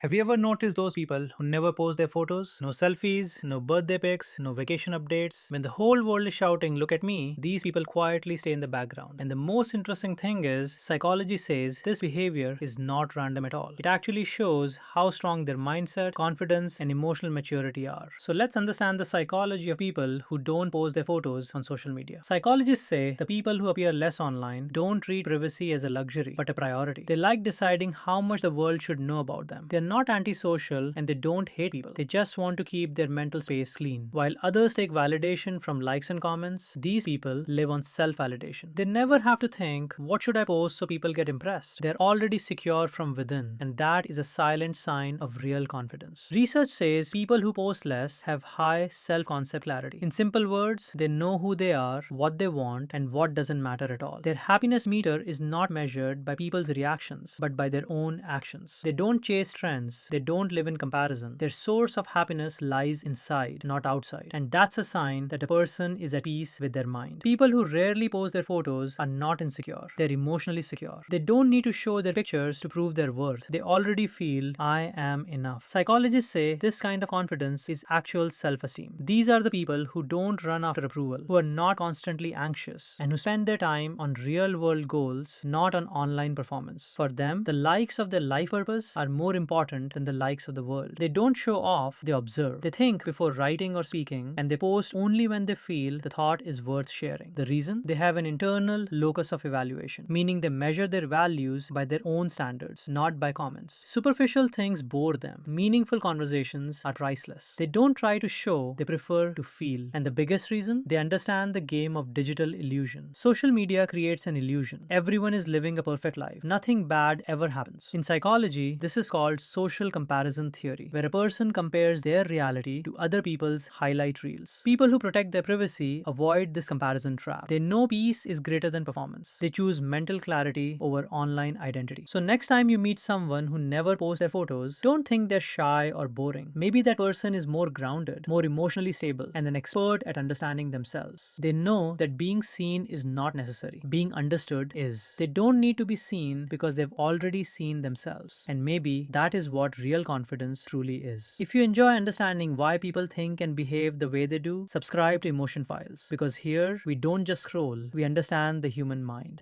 Have you ever noticed those people who never post their photos? No selfies, no birthday pics, no vacation updates. When the whole world is shouting, look at me, these people quietly stay in the background. And the most interesting thing is, psychology says this behavior is not random at all. It actually shows how strong their mindset, confidence, and emotional maturity are. So let's understand the psychology of people who don't post their photos on social media. Psychologists say the people who appear less online don't treat privacy as a luxury, but a priority. They like deciding how much the world should know about them. They're not antisocial and they don't hate people. They just want to keep their mental space clean. While others take validation from likes and comments, these people live on self validation. They never have to think, what should I post so people get impressed? They're already secure from within, and that is a silent sign of real confidence. Research says people who post less have high self concept clarity. In simple words, they know who they are, what they want, and what doesn't matter at all. Their happiness meter is not measured by people's reactions, but by their own actions. They don't chase trends. They don't live in comparison. Their source of happiness lies inside, not outside. And that's a sign that a person is at peace with their mind. People who rarely post their photos are not insecure. They're emotionally secure. They don't need to show their pictures to prove their worth. They already feel, I am enough. Psychologists say this kind of confidence is actual self-esteem. These are the people who don't run after approval, who are not constantly anxious, and who spend their time on real-world goals, not on online performance. For them, the likes of their life purpose are more important than the likes of the world. They don't show off, they observe. They think before writing or speaking, and they post only when they feel the thought is worth sharing. The reason? They have an internal locus of evaluation, meaning they measure their values by their own standards, not by comments. Superficial things bore them. Meaningful conversations are priceless. They don't try to show, they prefer to feel. And the biggest reason? They understand the game of digital illusion. Social media creates an illusion. Everyone is living a perfect life. Nothing bad ever happens. In psychology, this is called social comparison theory, where a person compares their reality to other people's highlight reels. People who protect their privacy avoid this comparison trap. They know peace is greater than performance. They choose mental clarity over online identity. So next time you meet someone who never posts their photos, don't think they're shy or boring. Maybe that person is more grounded, more emotionally stable, and an expert at understanding themselves. They know that being seen is not necessary. Being understood is. They don't need to be seen because they've already seen themselves. And maybe that is what real confidence truly is. If you enjoy understanding why people think and behave the way they do, subscribe to Emotion Files, because here we don't just scroll, we understand the human mind.